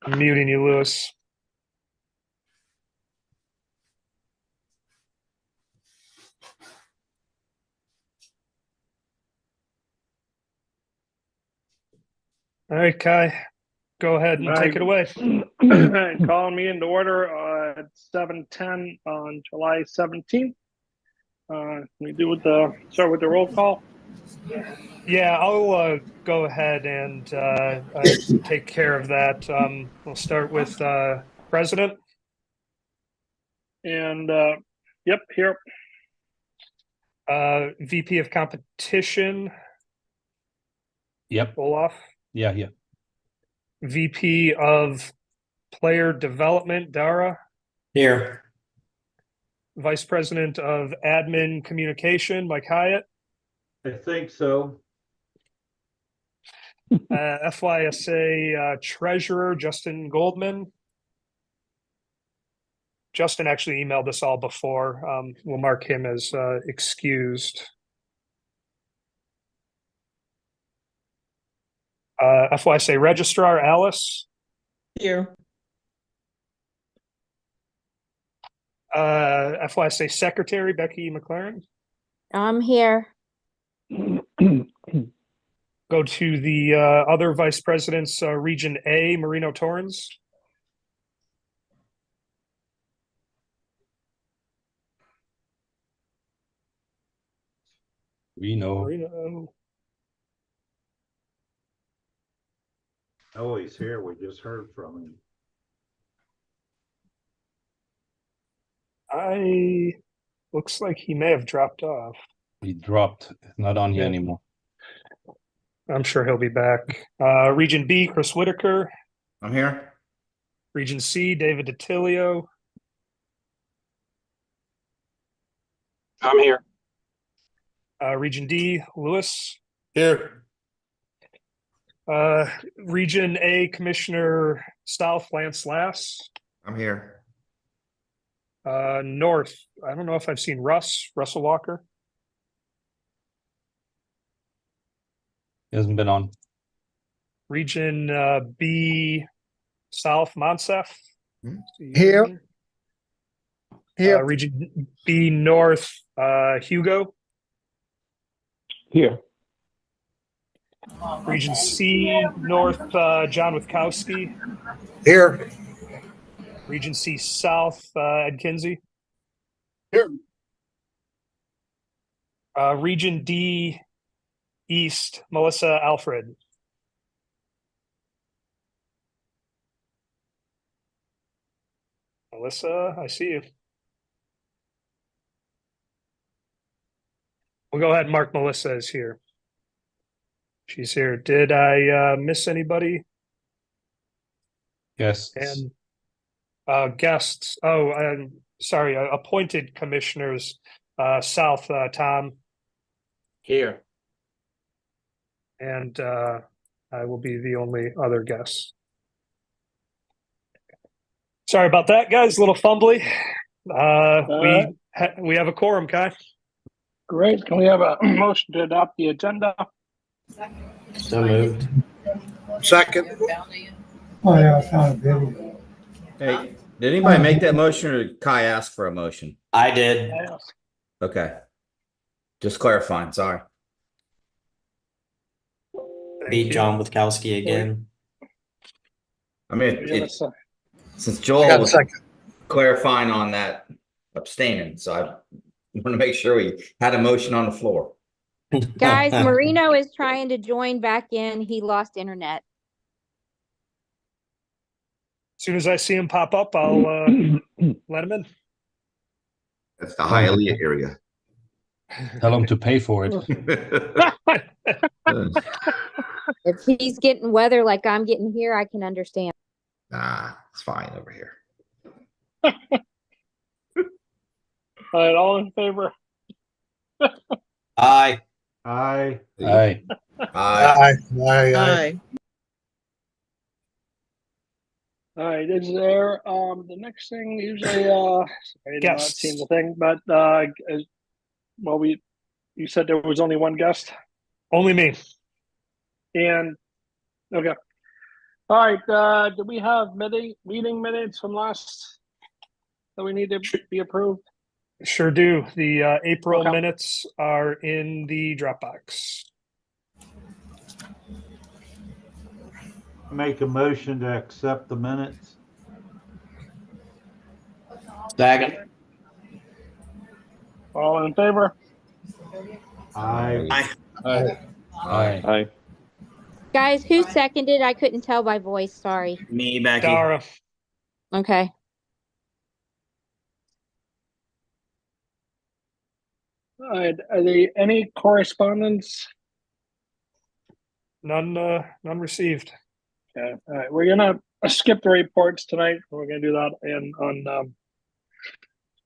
I'm muting you, Lewis. All right, Kai, go ahead and take it away. Calling me into order at 7:10 on July 17th. We start with the roll call. Yeah, I'll go ahead and take care of that. We'll start with President. And yep, here. VP of Competition. Yep. Olaf. Yeah. VP of Player Development, Dara. Here. Vice President of Admin Communication, Mike Hyatt. I think so. FYSA Treasurer, Justin Goldman. Justin actually emailed us all before. We'll mark him as excused. FYSA Registrar, Alice. Here. FYSA Secretary, Becky McLaren. I'm here. Go to the other vice presidents, Region A, Marino Torrens. We know. Marino. Oh, he's here. We just heard from him. Looks like he may have dropped off. He dropped. Not on here anymore. I'm sure he'll be back. Region B, Chris Whitaker. I'm here. Region C, David DiTilio. I'm here. Region D, Lewis. Here. Region A, Commissioner South, Lance Lass. I'm here. North, I don't know if I've seen Russell Walker. He hasn't been on. Region B, South, Monsef. Here. Here. Region B, North, Hugo. Here. Region C, North, John Witkowski. Here. Region C, South, Ed Kinsey. Here. Region D, East, Melissa Alfred. Melissa, I see you. We'll go ahead and mark Melissa as here. She's here. Did I miss anybody? Yes. And guests. Oh, I'm sorry. Appointed commissioners. South, Tom. Here. And I will be the only other guest. Sorry about that, guys. A little fumbly. We have a quorum, Kai. Great. Can we have a motion to adopt the agenda? So moved. Second. Oh, yeah, I found a video. Hey, did anybody make that motion or did Kai ask for a motion? I did. Okay. Just clarifying, sorry. Beat John Witkowski again. I mean, since I Joel got a was second. clarifying on that abstaining, so I want to make sure we had a motion on the floor. Guys, Marino is trying to join back in. He lost internet. As soon as I see him pop up, I'll let him in. That's the Hialeah area. Tell him to pay for it. If he's getting weather like I'm getting here, I can understand. Nah, it's fine over here. All right, all in favor? Aye. Aye. Aye. Aye. Aye. All right, is there the next thing usually sorry, I've not Guests. seen the thing, but you said there was only one guest? Only me. And okay. All right, do we have meeting minutes from last that we need to be approved? Sure do. The April Okay. minutes are in the Dropbox. Make a motion to accept the minutes. Second. All in favor? Aye. Aye. Guys, who seconded? I couldn't tell by voice. Sorry. Me, Becky. Dara, Okay. All right, are there any correspondence? none received. Okay, all right, we're gonna skip the reports tonight. We're gonna do that in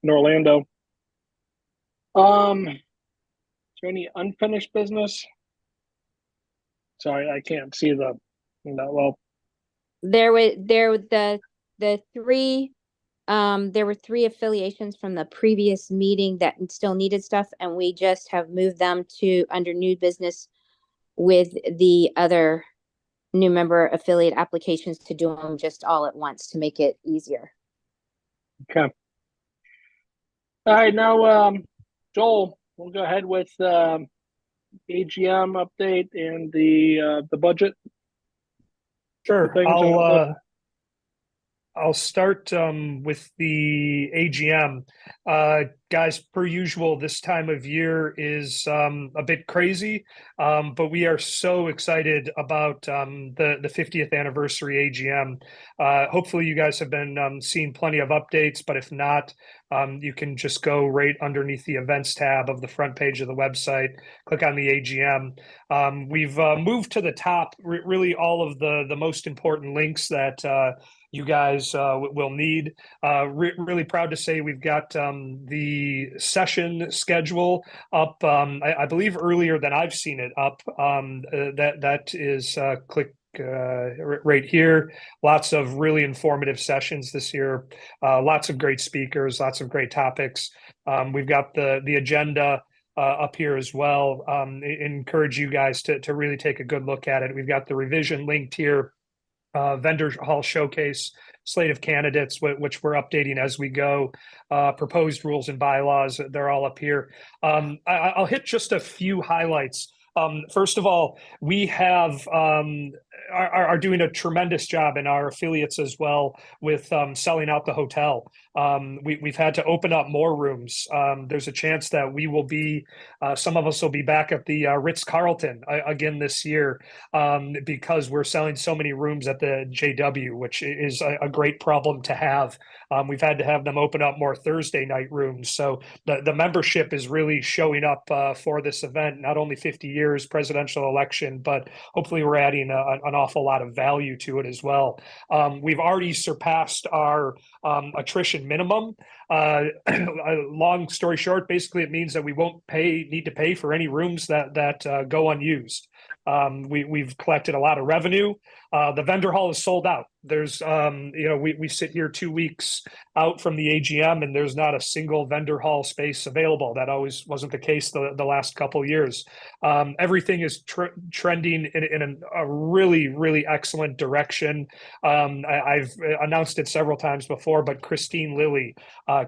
Orlando. Is there any unfinished business? Sorry, I can't see that well. There were three affiliations from the previous meeting that still needed stuff, and we just have moved them to under new business with the other new member affiliate applications to do them just all at once to make it easier. Okay. All right, now Joel, we'll go ahead with AGM update and the budget. Sure. Things I'll start with the AGM. Guys, per usual, this time of year is a bit crazy, but we are so excited about the 50th anniversary AGM. Hopefully you guys have been seeing plenty of updates, but if not, you can just go right underneath the events tab of the front page of the website, click on the AGM. We've moved to the top really all of the most important links that you guys will need. Really proud to say we've got the session schedule up, I believe earlier than I've seen it up. That is click right here. Lots of really informative sessions this year. Lots of great speakers, lots of great topics. We've got the agenda up here as well. Encourage you guys to really take a good look at it. We've got the revision linked here. Vendor hall showcase, slate of candidates, which we're updating as we go, proposed rules and bylaws, they're all up here. I'll hit just a few highlights. First of all, we have are doing a tremendous job in our affiliates as well with selling out the hotel. We've had to open up more rooms. There's a chance that we will be, some of us will be back at the Ritz-Carlton again this year because we're selling so many rooms at the JW, which is a great problem to have. We've had to have them open up more Thursday night rooms. So the membership is really showing up for this event, not only 50 years presidential election, but hopefully we're adding an awful lot of value to it as well. We've already surpassed our attrition minimum. Long story short, basically it means that we won't need to pay for any rooms that go unused. We've collected a lot of revenue. The vendor hall is sold out. There's, we sit here 2 weeks out from the AGM and there's not a single vendor hall space available. That always wasn't the case the last couple of years. Everything is trending in a really, really excellent direction. I've announced it several times before, but Christine Lilly,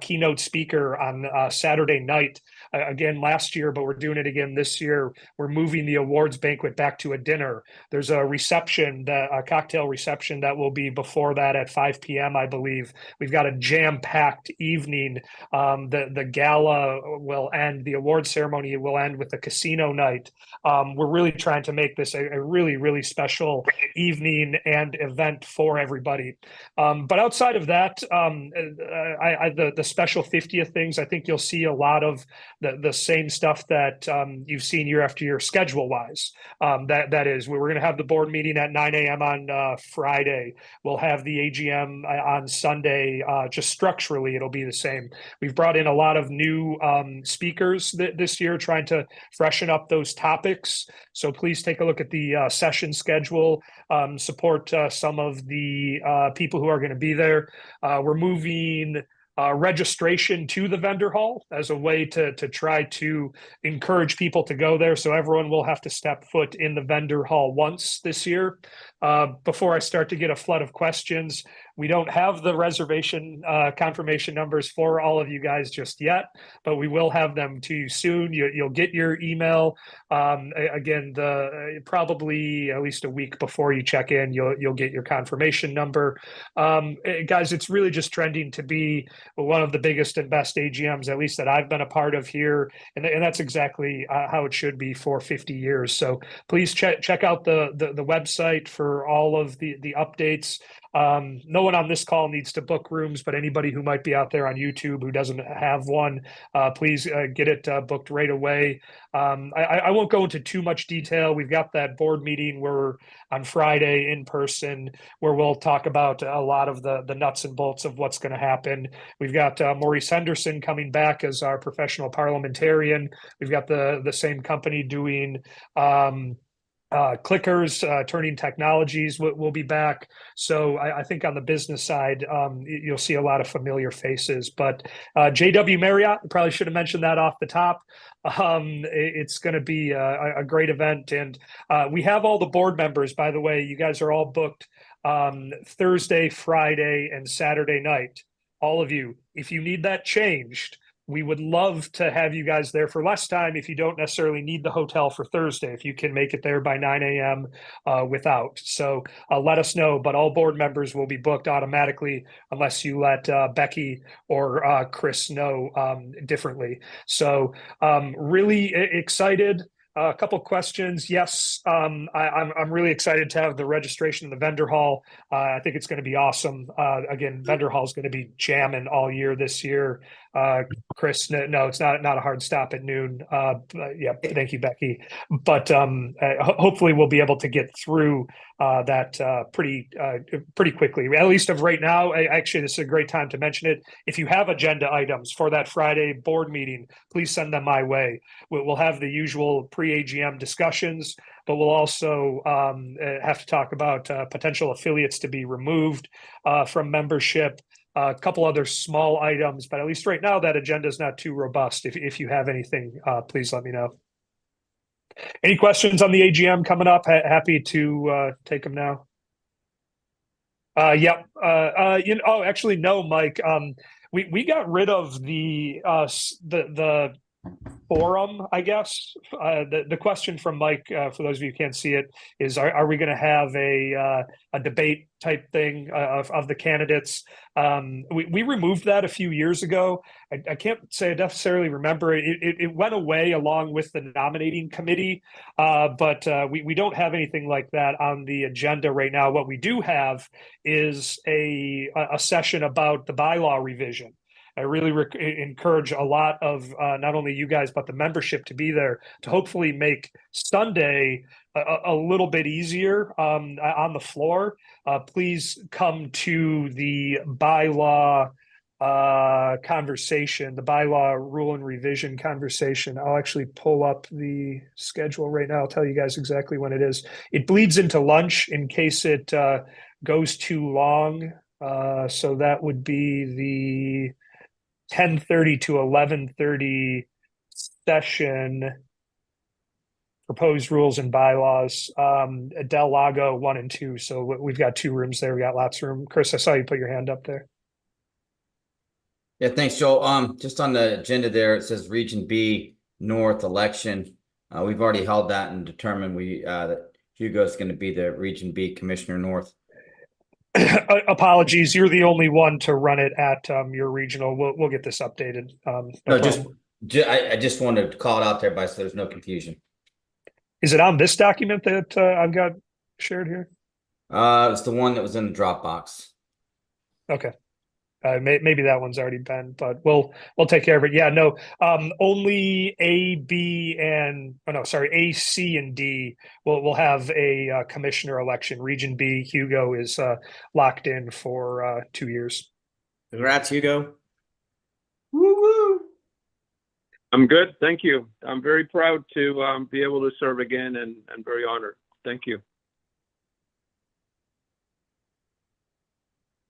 keynote speaker on Saturday night, again last year, but we're doing it again this year. We're moving the awards banquet back to a dinner. There's a reception, a cocktail reception that will be before that at 5 p.m. I believe. We've got a jam-packed evening. The gala will end, the award ceremony will end with the casino night. We're really trying to make this a really, really special evening and event for everybody. But outside of that, the special 50th things, I think you'll see a lot of the same stuff that you've seen year after year schedule wise. That is, we're going to have the board meeting at 9 a.m. on Friday. We'll have the AGM on Sunday. Just structurally, it'll be the same. We've brought in a lot of new speakers this year, trying to freshen up those topics. So please take a look at the session schedule, support some of the people who are going to be there. We're moving registration to the vendor hall as a way to try to encourage people to go there. So everyone will have to step foot in the vendor hall once this year. Before I start to get a flood of questions, we don't have the reservation confirmation numbers for all of you guys just yet, but we will have them to you soon. You'll get your email. Again, probably at least a week before you check in, you'll get your confirmation number. Guys, it's really just trending to be one of the biggest and best AGMs, at least that I've been a part of here, and that's exactly how it should be for 50 years. So please check out the website for all of the updates. No one on this call needs to book rooms, but anybody who might be out there on YouTube who doesn't have one, please get it booked right away. I won't go into too much detail. We've got that board meeting on Friday in person where we'll talk about a lot of the nuts and bolts of what's going to happen. We've got Maurice Henderson coming back as our professional parliamentarian. We've got the same company doing clickers. Turning Technologies will be back. So I think on the business side, you'll see a lot of familiar faces. But JW Marriott, probably should have mentioned that off the top. It's going to be a great event. And we have all the board members, by the way. You guys are all booked Thursday, Friday, and Saturday night. All of you. If you need that changed, we would love to have you guys there for less time if you don't necessarily need the hotel for Thursday, if you can make it there by 9 a.m. Without. So let us know, but all board members will be booked automatically unless you let Becky or Chris know differently. So really excited. A couple questions. Yes, I'm really excited to have the registration in the vendor hall. I think it's going to be awesome. Again, vendor hall is going to be jamming all year this year. Chris, no, it's not a hard stop at noon. Yeah, thank you, Becky. But hopefully we'll be able to get through that pretty quickly. At least of right now. Actually, this is a great time to mention it. If you have agenda items for that Friday board meeting, please send them my way. We'll have the usual pre-AGM discussions, but we'll also have to talk about potential affiliates to be removed from membership. A couple other small items, but at least right now that agenda is not too robust. If you have anything, please let me know. Any questions on the AGM coming up? Happy to take them now. Yep. Actually, no, Mike. We got rid of the forum, I guess. The question from Mike, for those of you who can't see it, is are we going to have a debate type thing of the candidates? We removed that a few years ago. I can't say I necessarily remember it. It went away along with the nominating committee, but we don't have anything like that on the agenda right now. What we do have is a session about the bylaw revision. I really encourage a lot of not only you guys, but the membership to be there to hopefully make Sunday a little bit easier on the floor. Please come to the bylaw conversation, the bylaw rule and revision conversation. I'll actually pull up the schedule right now. I'll tell you guys exactly when it is. It bleeds into lunch in case it goes too long. So that would be the 10:30 to 11:30 session, proposed rules and bylaws, Del Lago 1 and 2. So we've got 2 rooms there. We got lots of room. Chris, I saw you put your hand up there. Yeah, thanks, Joel. Just on the agenda there, it says Region B North election. We've already held that and determined that Hugo's going to be the Region B Commissioner North. Apologies, you're the only one to run it at your regional. We'll get this updated. I just wanted to call it out there, so there's no confusion. Is it on this document that I've got shared here? It's the one that was in the Dropbox. Okay. Maybe that one's already been, but we'll take care of it. Yeah, no, only A, C, and D will have a commissioner election. Region B, Hugo is locked in for 2 years. Congrats, Hugo. Woo woo. I'm good. Thank you. I'm very proud to be able to serve again and very honored. Thank you.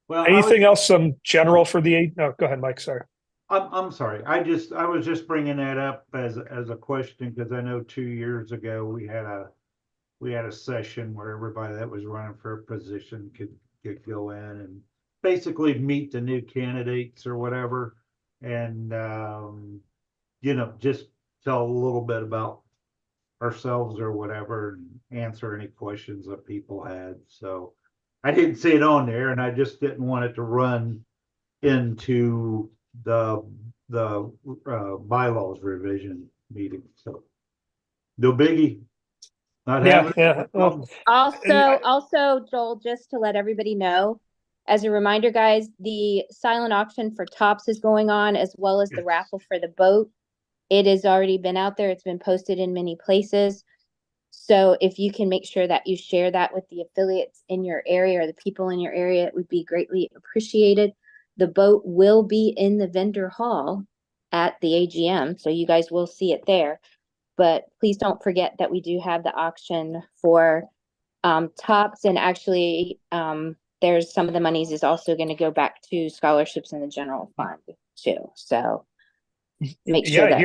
Well, Anything else general for the, no, go ahead, Mike, sorry. I'm sorry. I was just bringing that up as a question because I know 2 years ago we had a session where everybody that was running for a position could go in and basically meet the new candidates or whatever, and just tell a little bit about ourselves or whatever, and answer any questions that people had. So I didn't see it on there, and I just didn't want it to run into the bylaws revision meeting. So no biggie. Not having it. Well, Also, Joel, just to let everybody know, as a reminder, guys, the silent auction for tops is going on, as well as the raffle for the boat. It has already been out there. It's been posted in many places. So if you can make sure that you share that with the affiliates in your area or the people in your area, it would be greatly appreciated. The boat will be in the vendor hall at the AGM, so you guys will see it there. But please don't forget that we do have the auction for tops, and actually there's some of the monies is also going to go back to scholarships in the general fund too. So make sure that I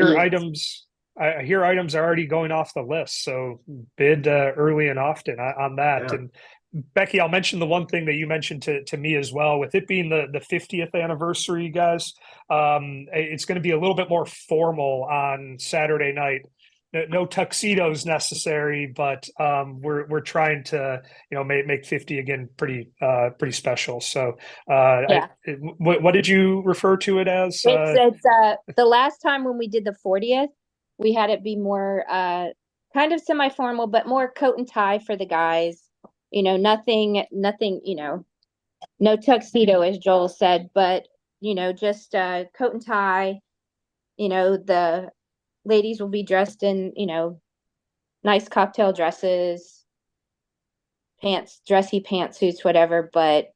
hear items are already going off the list, so bid early and often on that. Yeah. And Becky, I'll mention the one thing that you mentioned to me as well, with it being the 50th anniversary, guys. It's going to be a little bit more formal on Saturday night. No tuxedos necessary, but we're trying to make 50 again pretty special. So what did you refer to it as? It's the last time when we did the 40th, we had it be more kind of semi-formal, but more coat and tie for the guys. Nothing, no tuxedo, as Joel said, but just coat and tie. The ladies will be dressed in, nice cocktail dresses, dressy pantsuits, whatever, but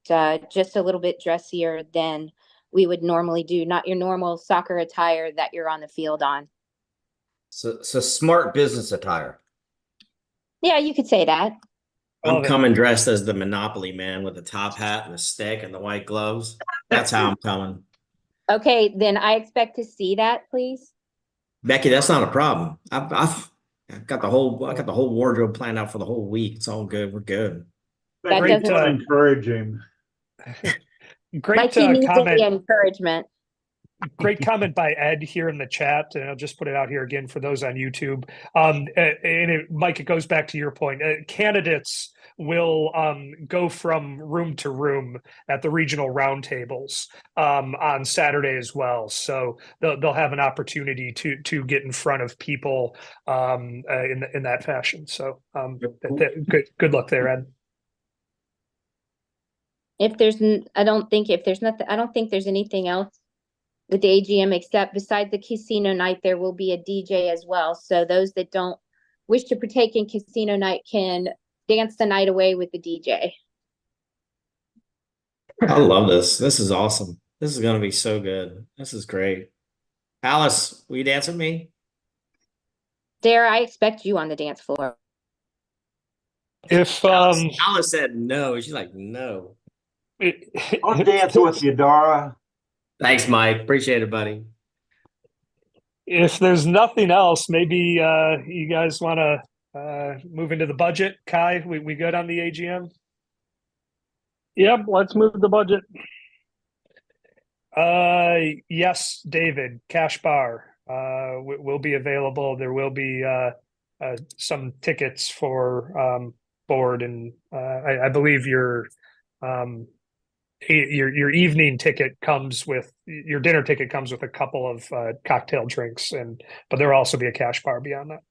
just a little bit dressier than we would normally do. Not your normal soccer attire that you're on the field on. So smart business attire. Yeah, you could say that. I'm coming dressed as the Monopoly man with a top hat and a stick and the white gloves. That's how I'm coming. Okay, then I expect to see that, please. Becky, that's not a problem. I've got the whole wardrobe planned out for the whole week. It's all good. We're good. That Great doesn't to encourage him. Great like he needs comment. any encouragement. Great comment by Ed here in the chat, and I'll just put it out here again for those on YouTube. Mike, it goes back to your point. Candidates will go from room to room at the regional roundtables on Saturday as well. So they'll have an opportunity to get in front of people in that fashion. So good luck there, Ed. I don't think there's anything else with the AGM, except besides the casino night, there will be a DJ as well. So those that don't wish to partake in casino night can dance the night away with the DJ. I love this. This is awesome. This is going to be so good. This is great. Alice, will you dance with me? Dare, I expect you on the dance floor. If Alice said no, she's like, no. I'll dance with you, Dara. Thanks, Mike. Appreciate it, buddy. If there's nothing else, maybe you guys want to move into the budget. Kai, we good on the AGM? Yep, let's move the budget. Yes, David, cash bar will be available. There will be some tickets for board, and I believe your evening ticket comes with your dinner ticket comes with a couple of cocktail drinks, but there will also be a cash bar beyond that.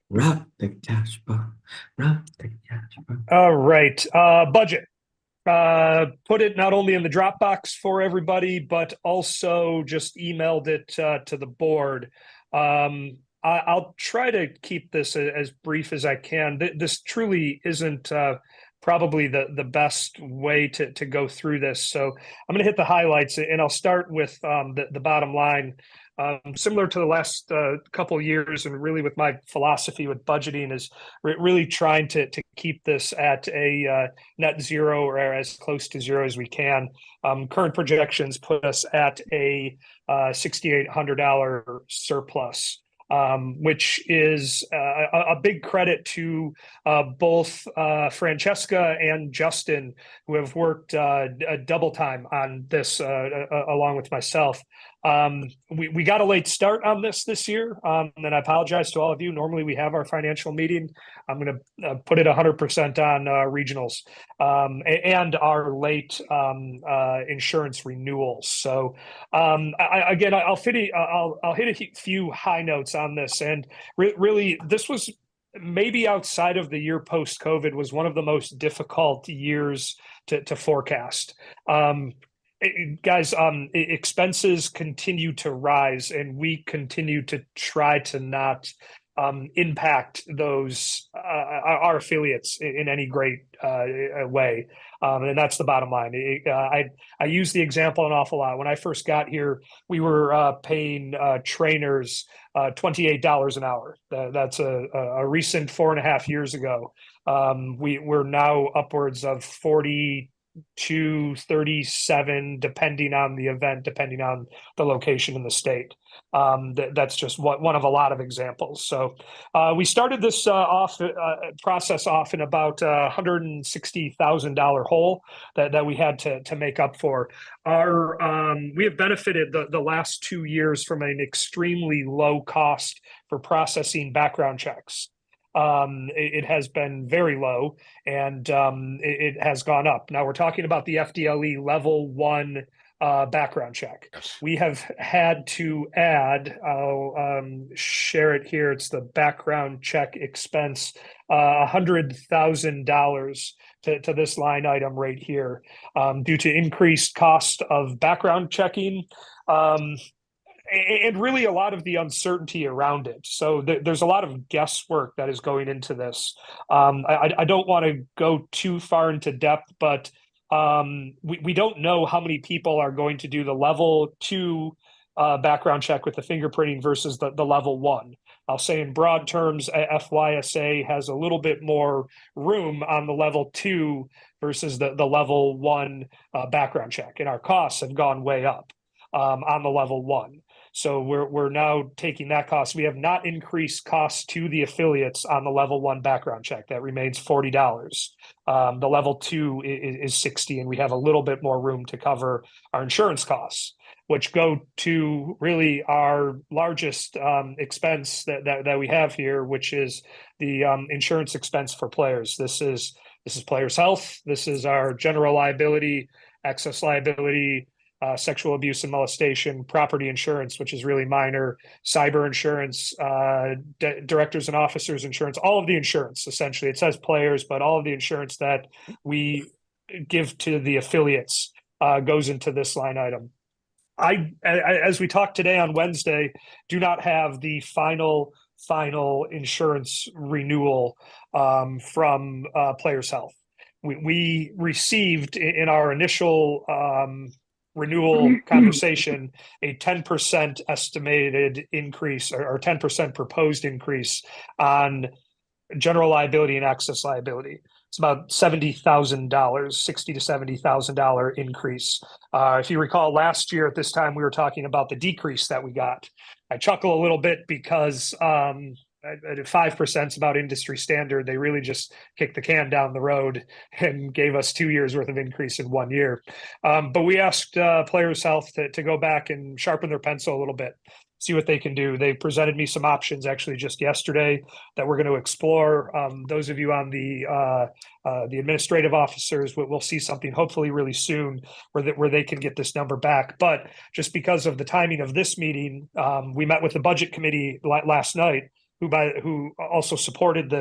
Rock the cash bar. Rock the cash bar. All right, budget. Put it not only in the Dropbox for everybody, but also just emailed it to the board. I'll try to keep this as brief as I can. This truly isn't probably the best way to go through this. So I'm going to hit the highlights, and I'll start with the bottom line. Similar to the last couple of years, and really with my philosophy with budgeting is really trying to keep this at a net zero or as close to zero as we can. Current projections put us at a $6,800 surplus, which is a big credit to both Francesca and Justin, who have worked a double time on this along with myself. We got a late start on this year, and I apologize to all of you. Normally we have our financial meeting. I'm going to put it 100% on regionals and our late insurance renewals. So I'll hit a few high notes on this, and really this was maybe outside of the year post COVID was one of the most difficult years to forecast. Guys, expenses continue to rise, and we continue to try to not impact those our affiliates in any great way, and that's the bottom line. I use the example an awful lot. When I first got here, we were paying trainers $28 an hour. That's a recent 4.5 years ago. We're now upwards of 40 to 37, depending on the event, depending on the location in the state. That's just one of a lot of examples. So we started this process off in about $160,000 hole that we had to make up for. We have benefited the last 2 years from an extremely low cost for processing background checks. It has been very low, and it has gone up. Now we're talking about the FDLE level 1 background check. Yes. We have had to add, I'll share it here. It's the background check expense, $100,000 to this line item right here, due to increased cost of background checking. And really a lot of the uncertainty around it. So there's a lot of guesswork that is going into this. I don't want to go too far into depth, but we don't know how many people are going to do the level 2 background check with the fingerprinting versus the level 1. I'll say in broad terms, FYSA has a little bit more room on the level 2 versus the level 1 background check, and our costs have gone way up on the level 1. So we're now taking that cost. We have not increased costs to the affiliates on the level 1 background check. That remains $40. The level 2 is $60, and we have a little bit more room to cover our insurance costs, which go to really our largest expense that we have here, which is the insurance expense for players. This is players' health. This is our general liability, excess liability, sexual abuse and molestation, property insurance, which is really minor, cyber insurance, directors and officers insurance, all of the insurance, essentially. It says players, but all of the insurance that we give to the affiliates goes into this line item. As we talked today on Wednesday, do not have the final insurance renewal from Players Health. We received in our initial renewal conversation a 10% estimated increase or 10% proposed increase on general liability and excess liability. It's about $70,000, $60,000 to $70,000 increase. If you recall, last year at this time, we were talking about the decrease that we got. I chuckle a little bit because 5% is about industry standard. They really just kicked the can down the road and gave us 2 years worth of increase in 1 year. But we asked Players Health to go back and sharpen their pencil a little bit, see what they can do. They presented me some options actually just yesterday that we're going to explore. Those of you on the administrative officers, we'll see something hopefully really soon where they can get this number back. But just because of the timing of this meeting, we met with the budget committee last night, who also supported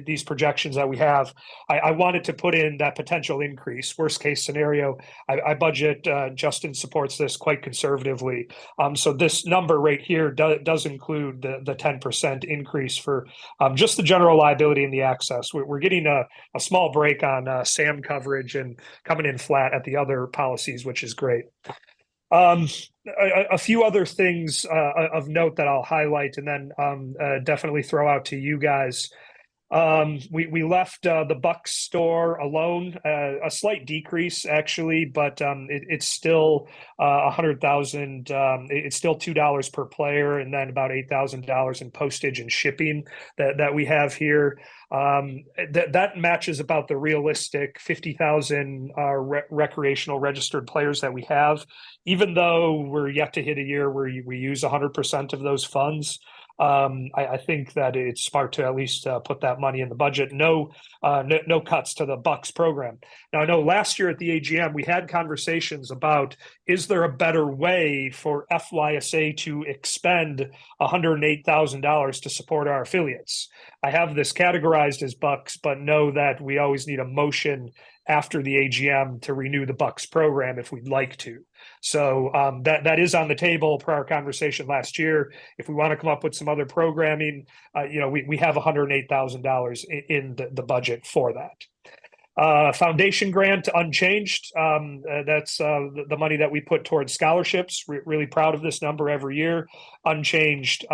these projections that we have. I wanted to put in that potential increase. Worst case scenario, I budget, Justin supports this quite conservatively. So this number right here does include the 10% increase for just the general liability and the access. We're getting a small break on SAM coverage and coming in flat at the other policies, which is great. A few other things of note that I'll highlight and then definitely throw out to you guys. We left the Bucks store alone, a slight decrease actually, but it's still 100,000. It's still $2 per player, and then about $8,000 in postage and shipping that we have here. That matches about the realistic 50,000 recreational registered players that we have. Even though we're yet to hit a year where we use 100% of those funds. I think that it's smart to at least put that money in the budget. No cuts to the Bucks program. Now, I know last year at the AGM, we had conversations about, is there a better way for FYSA to expend $108,000 to support our affiliates? I have this categorized as Bucks, but know that we always need a motion after the AGM to renew the Bucks program if we'd like to. So that is on the table per our conversation last year. If we want to come up with some other programming, we have $108,000 in the budget for that. Foundation grant unchanged. That's the money that we put towards scholarships. Really proud of this number every year. Unchanged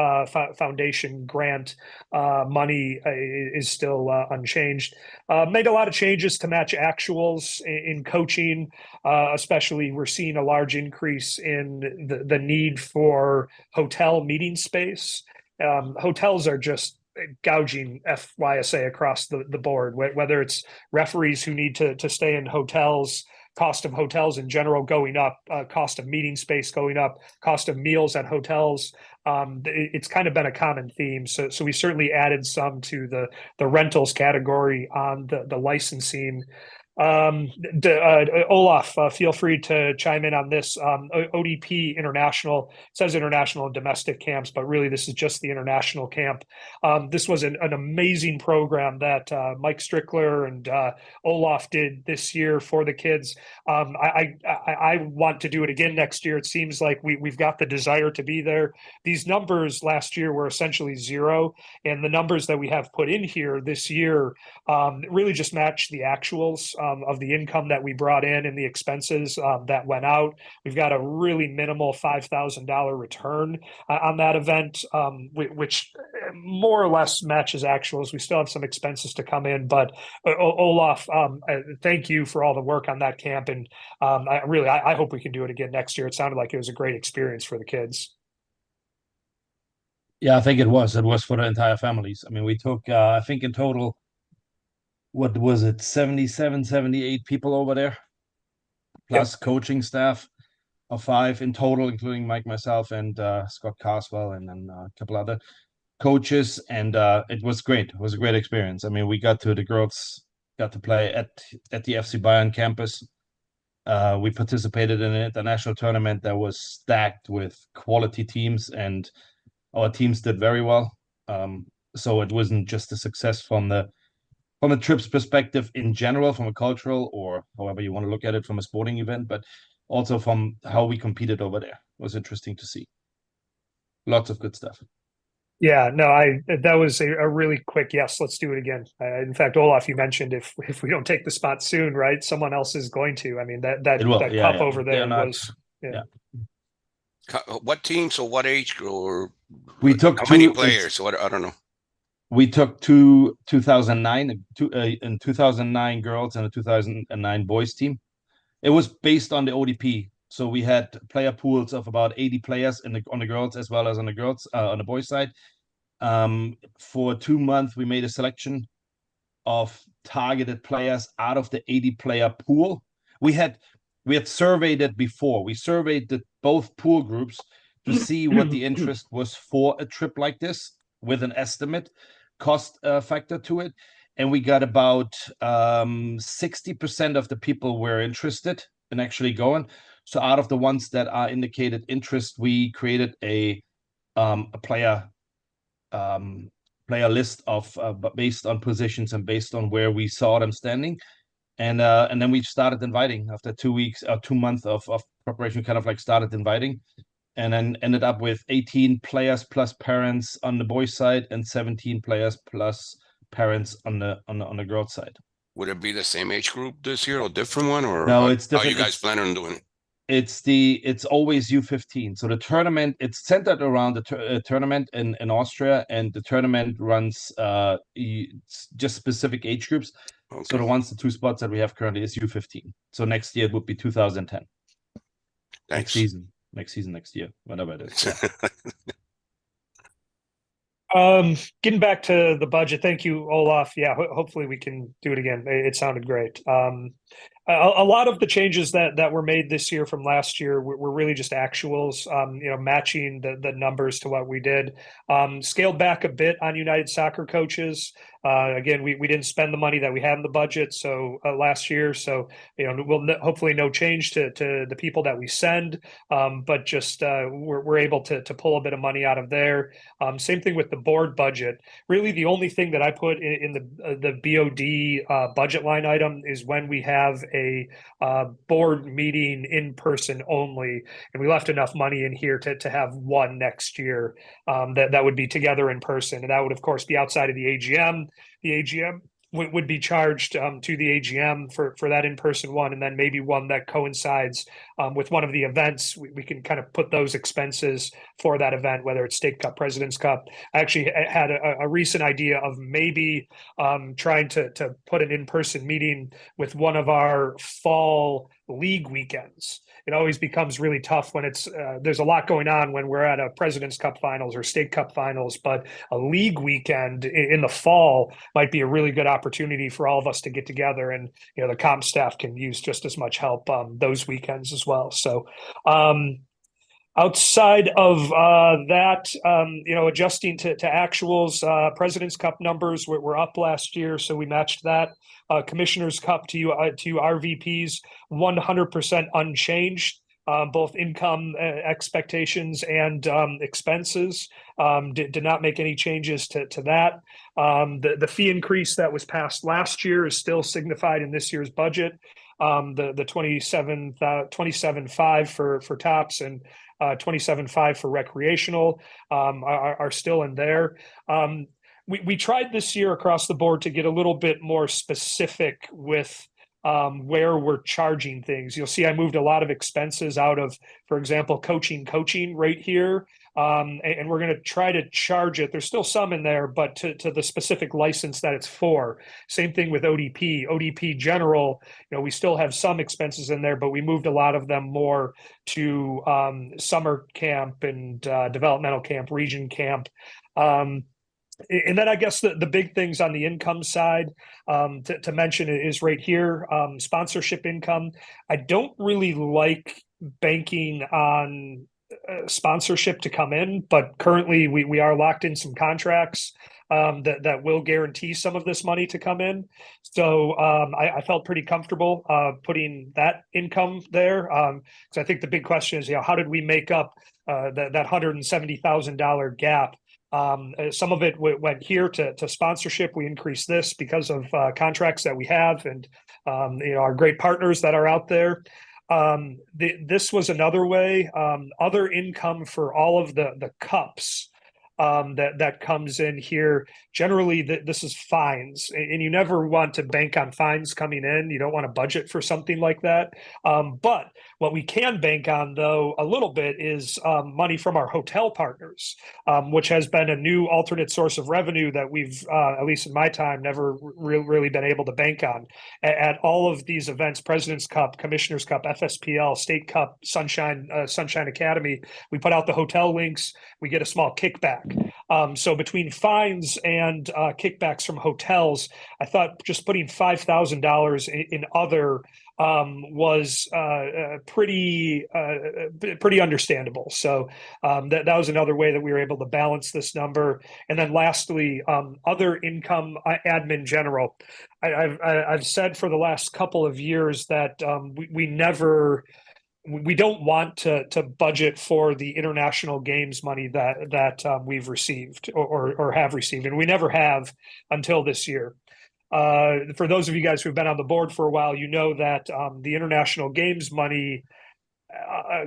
foundation grant money is still unchanged. Made a lot of changes to match actuals in coaching. Especially, we're seeing a large increase in the need for hotel meeting space. Hotels are just gouging FYSA across the board, whether it's referees who need to stay in hotels, cost of hotels in general going up, cost of meeting space going up, cost of meals at hotels. It's kind of been a common theme. So we certainly added some to the rentals category on the licensing. Olaf, feel free to chime in on this. ODP international, says international and domestic camps, but really this is just the international camp. This was an amazing program that Mike Strickler and Olaf did this year for the kids. I want to do it again next year. It seems like we've got the desire to be there. These numbers last year were essentially zero, and the numbers that we have put in here this year really just match the actuals of the income that we brought in and the expenses that went out. We've got a really minimal $5,000 return on that event, which more or less matches actuals. We still have some expenses to come in, but Olaf, thank you for all the work on that camp. And I hope we can do it again next year. It sounded like it was a great experience for the kids. Yeah, I think it was. It was for the entire families. I mean, we took, I think in total, what was it, 77, 78 people over there, plus coaching staff of 5 in total, including Mike, myself, and Scott Carswell, and then a couple other coaches. And it was great. It was a great experience. I mean, the girls got to play at the FC Bayern campus. We participated in an international tournament that was stacked with quality teams, and our teams did very well. So it wasn't just a success from the trip's perspective in general, from a cultural or however you want to look at it from a sporting event, but also from how we competed over there. It was interesting to see. Lots of good stuff. Yeah, no, that was a really quick yes. Let's do it again. In fact, Olaf, you mentioned if we don't take the spot soon, right? Someone else is going to. I mean that cup over there was. Yeah. What team? So what age group? Or we took how many players? What I don't know. We took 2009 and 2009 girls and a 2009 boys team. It was based on the ODP, so we had player pools of about 80 players on the girls as well as on the boys side. For 2 months, we made a selection of targeted players out of the 80 player pool. We had surveyed it before. We surveyed both pool groups to see what the interest was for a trip like this, with an estimate cost factor to it. And we got about 60% of the people were interested in actually going. So out of the ones that are indicated interest, we created a player list of based on positions and based on where we saw them standing. And then we started inviting after 2 weeks or 2 months of preparation, kind of like started inviting. And then ended up with 18 players plus parents on the boys' side and 17 players plus parents on the girls' side. Would it be the same age group this year or different one, or no? It's different. How you guys planning on doing it? It's always U15. So the tournament, it's centered around the tournament in Austria, and the tournament runs just specific age groups. Okay. So the 2 spots that we have currently is U15. So next year it would be 2010. Thanks. Next season, next year, whatever it is. Getting back to the budget. Thank you, Olaf. Yeah, hopefully we can do it again. It sounded great. A lot of the changes that were made this year from last year were really just actuals, matching the numbers to what we did. Scaled back a bit on United Soccer coaches. Again, we didn't spend the money that we had in the budget last year. So, we'll hopefully no change to the people that we send, but just we're able to pull a bit of money out of there. Same thing with the board budget. Really, the only thing that I put in the BOD budget line item is when we have a board meeting in person only, and we left enough money in here to have one next year that would be together in person, and that would of course be outside of the AGM. The AGM would be charged to the AGM for that in-person one, and then maybe one that coincides with one of the events. We can kind of put those expenses for that event, whether it's State Cup, President's Cup. I actually had a recent idea of maybe trying to put an in-person meeting with one of our fall league weekends. It always becomes really tough when there's a lot going on when we're at a President's Cup finals or State Cup finals, but a league weekend in the fall might be a really good opportunity for all of us to get together, and the comp staff can use just as much help those weekends as well. So outside of that, adjusting to actuals, President's Cup numbers were up last year, so we matched that. Commissioner's Cup to RVPs 100% unchanged. Both income expectations and expenses did not make any changes to that. The fee increase that was passed last year is still signified in this year's budget. The 27.5 for tops and 27.5 for recreational are still in there. We tried this year across the board to get a little bit more specific with where we're charging things. You'll see I moved a lot of expenses out of, for example, coaching right here. And we're going to try to charge it. There's still some in there, but to the specific license that it's for. Same thing with ODP general. We still have some expenses in there, but we moved a lot of them more to summer camp and developmental camp, region camp. And then I guess the big things on the income side to mention is right here, sponsorship income. I don't really like banking on sponsorship to come in, but currently we are locked in some contracts that will guarantee some of this money to come in. So I felt pretty comfortable putting that income there, because I think the big question is, how did we make up that $170,000 gap? Some of it went here to sponsorship. We increased this because of contracts that we have and our great partners that are out there. This was another way. Other income for all of the cups that comes in here. Generally, this is fines, and you never want to bank on fines coming in. You don't want to budget for something like that. But what we can bank on, though, a little bit is money from our hotel partners, which has been a new alternate source of revenue that we've, at least in my time, never really been able to bank on. At all of these events, President's Cup, Commissioner's Cup, FSPL, State Cup, Sunshine Academy, we put out the hotel links, we get a small kickback. So between fines and kickbacks from hotels, I thought just putting $5,000 in other was pretty understandable. So that was another way that we were able to balance this number. And then lastly, other income, admin general. I've said for the last couple of years that we don't want to budget for the international games money that we've received or have received, and we never have until this year. For those of you guys who've been on the board for a while, you know that the international games money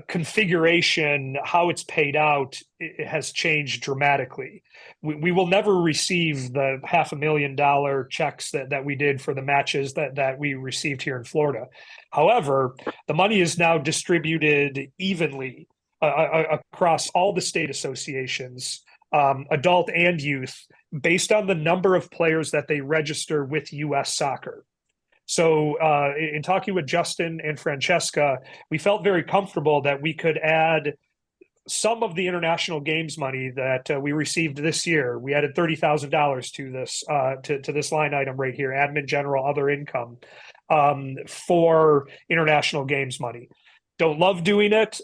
configuration, how it's paid out, it has changed dramatically. We will never receive the $500,000 checks that we did for the matches that we received here in Florida. However, the money is now distributed evenly across all the state associations, adult and youth, based on the number of players that they register with U.S. Soccer. So in talking with Justin and Francesca, we felt very comfortable that we could add some of the international games money that we received this year. We added $30,000 to this to this line item right here, admin general other income, for international games money. Don't love doing it,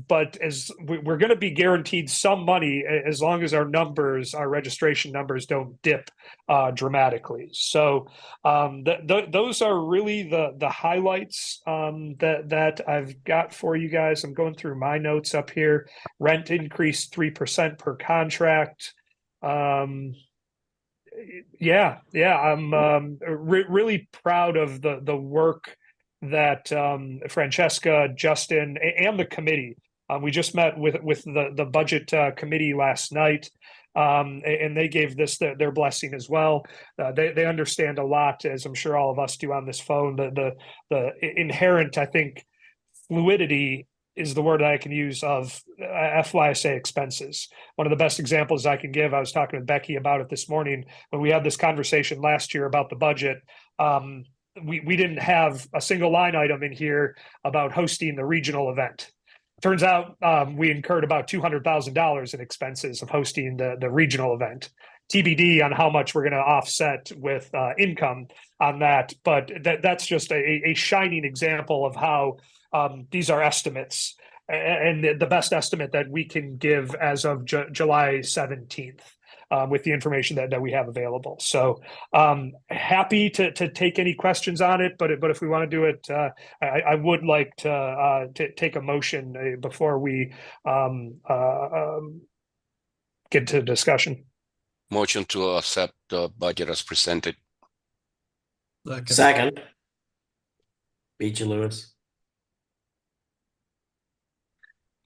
but as we're going to be guaranteed some money as long as our numbers, our registration numbers, don't dip dramatically. So those are really the highlights that I've got for you guys. I'm going through my notes up here. Rent increased 3% per contract. I'm really proud of the work that Francesca, Justin, and the committee. We just met with the budget committee last night, and they gave this their blessing as well. They understand a lot, as I'm sure all of us do on this phone. The inherent, I think, fluidity is the word I can use of FYSA expenses. One of the best examples I can give, I was talking with Becky about it this morning when we had this conversation last year about the budget. We didn't have a single line item in here about hosting the regional event. Turns out we incurred about $200,000 in expenses of hosting the regional event. TBD on how much we're going to offset with income on that, but that's just a shining example of how these are estimates, and the best estimate that we can give as of July 17th. With the information that we have available. So happy to take any questions on it, but if we want to do it, I would like to take a motion before we get to discussion. Motion to accept the budget as presented. Second. Beat you, Lewis.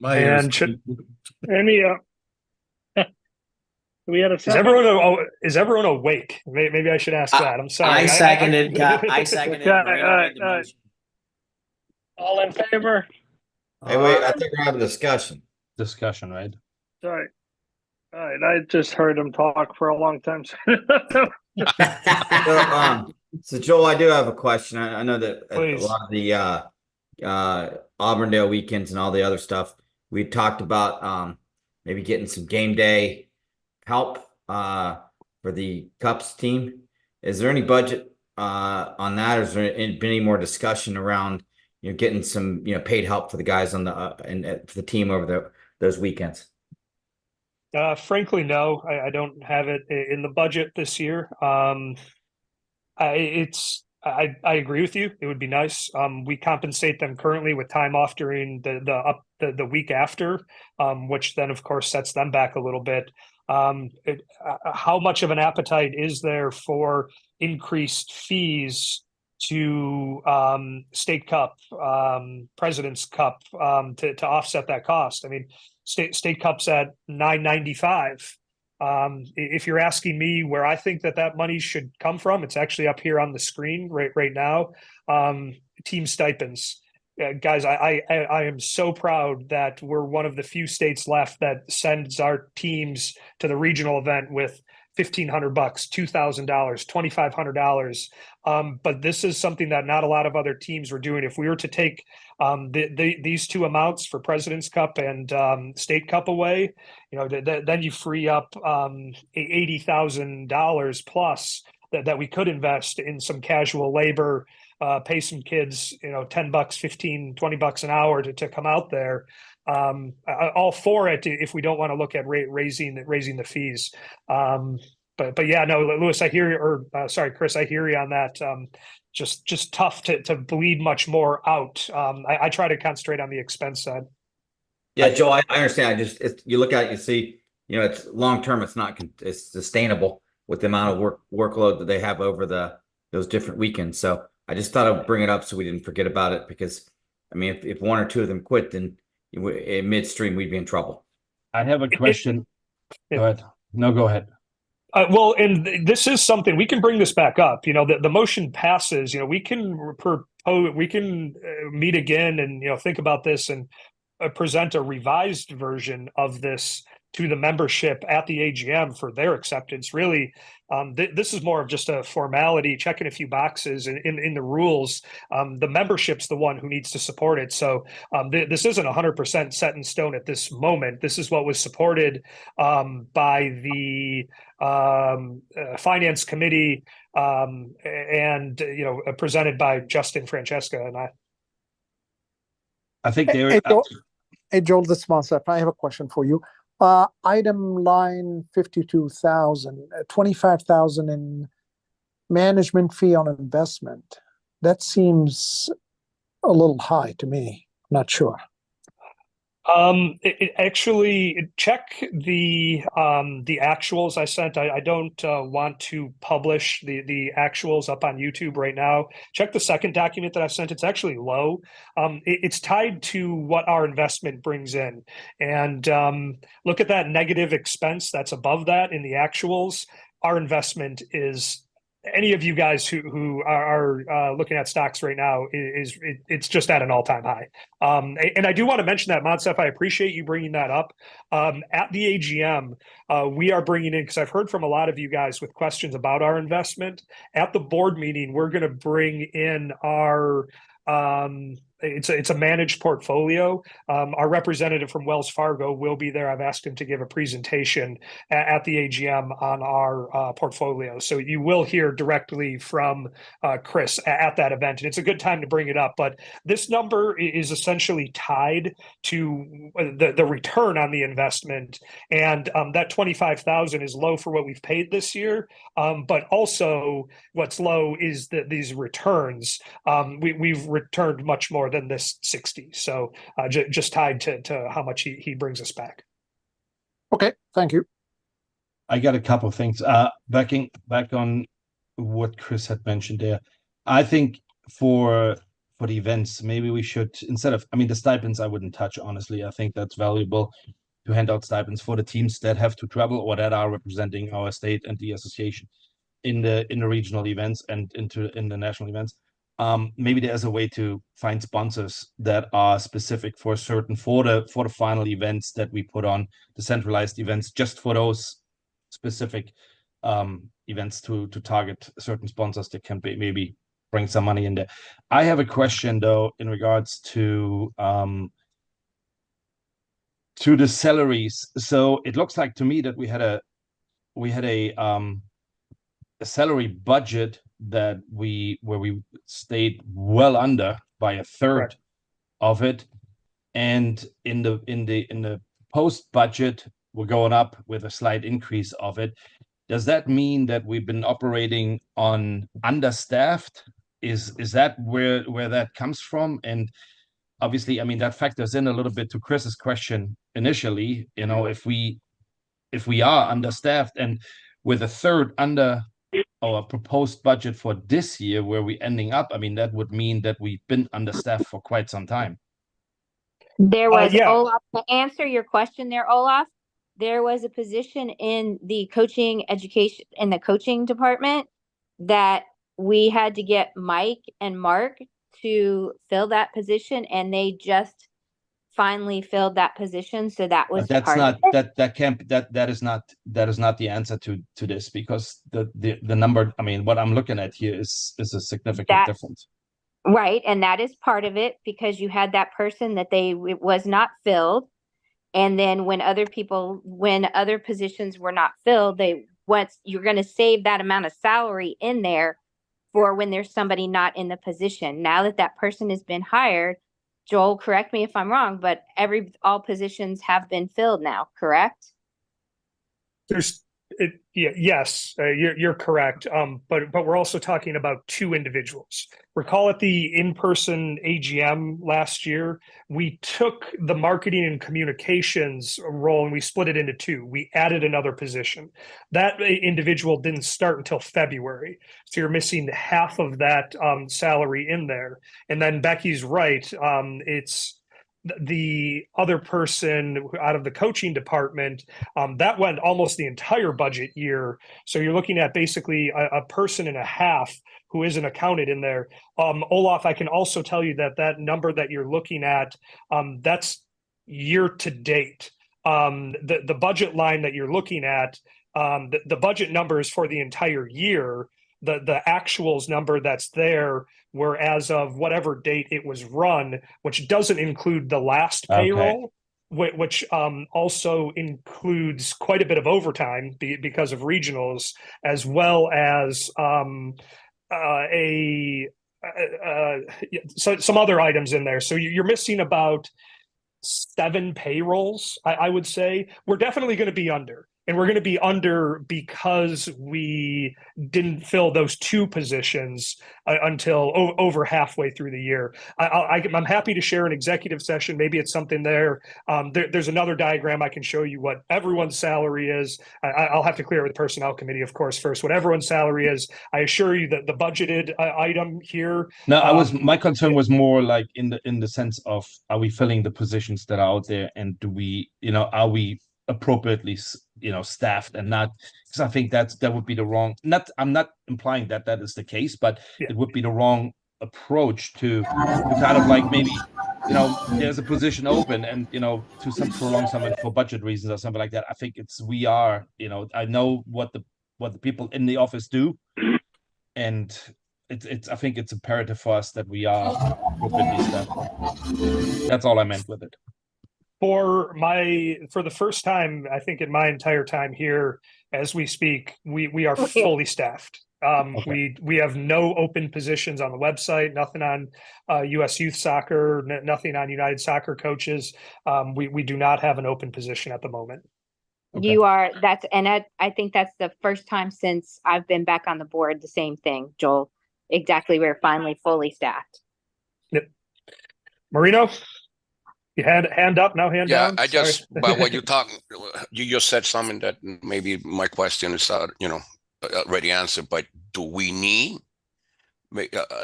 Any we had a second? Is everyone awake? Maybe I should ask that. I'm sorry. I seconded. I seconded. Okay, all in favor? Hey, wait, I think we're having a discussion. Discussion, right? Sorry. All right, I just heard him talk for a long time. So Joel, I do have a question. I know that Please. a lot of the Auburndale weekends and all the other stuff, we talked about maybe getting some game day help for the Cups team. Is there any budget on that? Or has there been any more discussion around getting some paid help for the guys on the and for the team over those weekends? Frankly, no. I don't have it in the budget this year. I agree with you. It would be nice. We compensate them currently with time off during the week after, which then of course sets them back a little bit. How much of an appetite is there for increased fees to State Cup, President's Cup to offset that cost? I mean, State Cup's at $9.95. If you're asking me where I think that money should come from, it's actually up here on the screen right now. Team stipends. Guys, I am so proud that we're one of the few states left that sends our teams to the regional event with $1,500, $2,000, $2,500. But this is something that not a lot of other teams were doing. If we were to take these two amounts for President's Cup and State Cup away, then you free up $80,000 plus that we could invest in some casual labor. Pay some kids, $10, $15, $20 an hour to come out there. All for it if we don't want to look at raising the fees. But yeah, no, Lewis, I hear you, or sorry, Chris, I hear you on that. Just tough to bleed much more out. I try to concentrate on the expense side. Yeah, Joe, I understand. You look at it, you see, it's long term. It's sustainable with the amount of workload that they have over those different weekends. So I just thought I'd bring it up so we didn't forget about it, because I mean, if one or two of them quit, then in midstream, we'd be in trouble. I have a question. Yeah. Go ahead. No, go ahead. Well, and this is something we can bring this back up. You know, the motion passes. You know, we can propose, we can meet again and think about this and present a revised version of this to the membership at the AGM for their acceptance. Really, this is more of just a formality, checking a few boxes in the rules. The membership's the one who needs to support it. So this isn't 100% set in stone at this moment. This is what was supported by the finance committee and presented by Justin Francesca and I think there. Hey, Joel, this is Monsef. I have a question for you. Item line 52,000, 25,000 in management fee on investment. That seems a little high to me. Not sure. Actually check the actuals I sent. I don't want to publish the actuals up on YouTube right now. Check the second document that I sent. It's actually low. It's tied to what our investment brings in, and look at that negative expense that's above that in the actuals. Our investment is. Any of you guys who are looking at stocks right now it's just at an all-time high. And I do want to mention that, Monsef, I appreciate you bringing that up. At the AGM, we are bringing in, because I've heard from a lot of you guys with questions about our investment. At the board meeting, we're going to bring in our it's a managed portfolio. Our representative from Wells Fargo will be there. I've asked him to give a presentation at the AGM on our portfolio. So you will hear directly from Chris at that event. And it's a good time to bring it up. But this number is essentially tied to the return on the investment. And that 25,000 is low for what we've paid this year. But also what's low is these returns. We've returned much more than this 60. So just tied to how much he brings us back. Okay, thank you. I got a couple of things. Back on what Chris had mentioned there. I think for the events, maybe we should, instead of, the stipends I wouldn't touch, honestly. I think that's valuable to hand out stipends for the teams that have to travel or that are representing our state and the association in the regional events and in the national events. Maybe there's a way to find sponsors that are specific for the final events that we put on, the centralized events, just for those specific events to target certain sponsors that can maybe bring some money in there. I have a question though in regards to the salaries. So it looks like to me that we had a salary budget where we stayed well under by a third of it, and in the post budget we're going up with a slight increase of it. Does that mean that we've been operating on understaffed? Is that where that comes from? And obviously, that factors in a little bit to Chris's question initially. If we are understaffed and with a third under our proposed budget for this year, where we're ending up, that would mean that we've been understaffed for quite some time. There was, Olaf, to answer your question there, Olaf, there was a position in the coaching education, in the coaching department, that we had to get Mike and Mark to fill that position, and they just finally filled that position. So that was that is not the answer to this, because the number, what I'm looking at here is a significant difference. Right, and that is part of it, because you had that person that it was not filled, and then when other positions were not filled, you're going to save that amount of salary in there for when there's somebody not in the position. Now that person has been hired, Joel, correct me if I'm wrong, but all positions have been filled now, correct? Yes, you're correct. But we're also talking about two individuals. Recall at the in-person AGM last year, we took the marketing and communications role and we split it into two. We added another position. That individual didn't start until February, so you're missing half of that salary in there. And then Becky's right. It's the other person out of the coaching department that went almost the entire budget year. So you're looking at basically a person and a half who isn't accounted in there. Olaf, I can also tell you that that number that you're looking at, that's year to date. The budget line that you're looking at, the budget number is for the entire year. The actuals number that's there were as of whatever date it was run, which doesn't include the last payroll, which also includes quite a bit of overtime because of regionals, as well as some other items in there. So you're missing about 7 payrolls, I would say. We're definitely going to be under. And we're going to be under because we didn't fill those 2 positions until over halfway through the year. I'm happy to share an executive session. Maybe it's something there. There's another diagram I can show you what everyone's salary is. I'll have to clear with the personnel committee, of course, first. What everyone's salary is. I assure you that the budgeted item here. No, my concern was more like in the sense of, are we filling the positions that are out there, and do we, are we appropriately staffed, and not, because I think that would be the wrong, I'm not implying that is the case, but it would be the wrong approach to kind of like, maybe there's a position open and to prolong something for budget reasons or something like that. I think we are, I know what the people in the office do, and I think it's imperative for us that we are appropriately staffed. That's all I meant with it. For the first time, I think in my entire time here, as we speak, we are fully staffed. We have no open positions on the website, nothing on US Youth Soccer, nothing on United Soccer Coaches. We do not have an open position at the moment. Okay. I think that's the first time since I've been back on the board, the same thing, Joel. Exactly. We're finally fully staffed. Yep. Marino? You had hand up, now hand down. I just, but what you just said something that maybe my question is, already answered, but do we need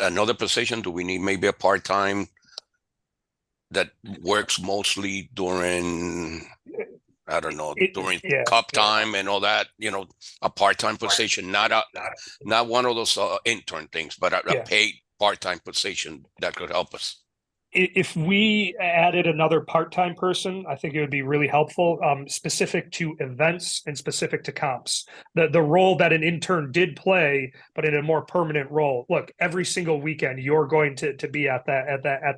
another position? Do we need maybe a part-time that works mostly during, I don't know, during cup time and all that, a part-time position, not one of those intern things, but a paid part-time position that could help us? If we added another part-time person, I think it would be really helpful, specific to events and specific to comps. The role that an intern did play, but in a more permanent role. Look, every single weekend you're going to be at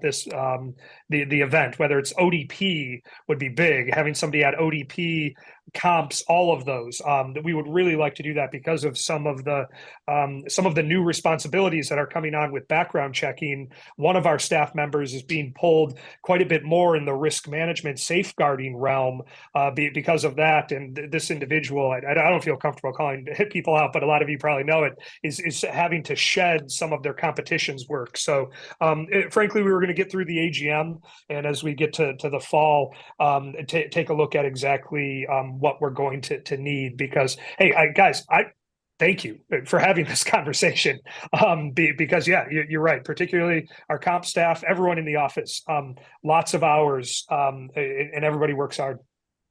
this the event, whether it's ODP would be big. Having somebody at ODP, comps, all of those, that we would really like to do that because of some of the new responsibilities that are coming on with background checking. One of our staff members is being pulled quite a bit more in the risk management safeguarding realm because of that. And this individual, I don't feel comfortable calling people out, but a lot of you probably know it, is having to shed some of their competition's work. So frankly, we were going to get through the AGM, and as we get to the fall, take a look at exactly what we're going to need, because, hey, guys, I thank you for having this conversation, because you're right, particularly our comp staff, everyone in the office, lots of hours, and everybody works hard.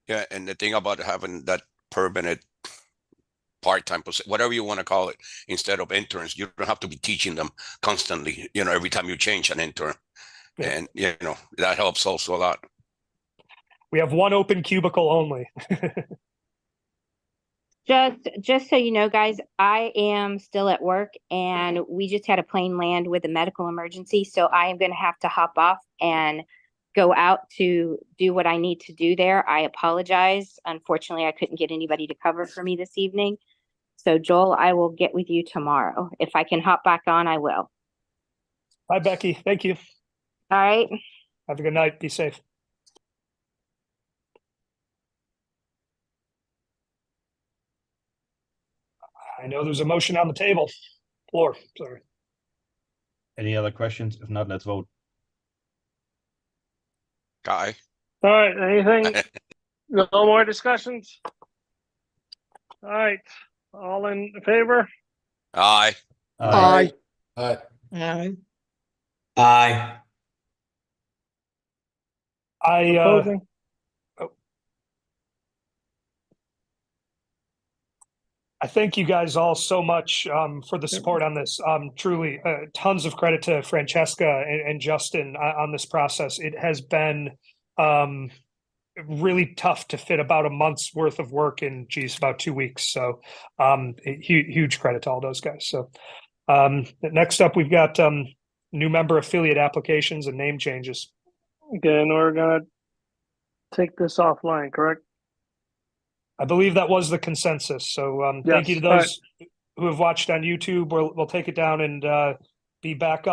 Yeah, and the thing about having that permanent part-time position, whatever you want to call it, instead of interns, you don't have to be teaching them constantly, every time you change an intern. And that helps also a lot. We have one open cubicle only. Just so you know, guys, I am still at work, and we just had a plane land with a medical emergency. So I am going to have to hop off and go out to do what I need to do there. I apologize. Unfortunately, I couldn't get anybody to cover for me this evening. So Joel, I will get with you tomorrow. If I can hop back on, I will. Bye, Becky. Thank you. All right. Have a good night. Be safe. I know there's a motion on the table. Floor, sorry. Any other questions? If not, let's vote. Aye. All right, anything? No more discussions? All right, all in favor? Aye. Aye. Aye. Aye. Opposing? I thank you guys all so much for the support on this. Truly, tons of credit to Francesca and Justin on this process. It has been really tough to fit about a month's worth of work in, geez, about 2 weeks. So huge credit to all those guys. So next up, we've got new member affiliate applications and name changes. Okay, and we're gonna take this offline, correct? I believe that was the consensus. So thank you to Yes, all right. those who have watched on YouTube. We'll take it down and be back up.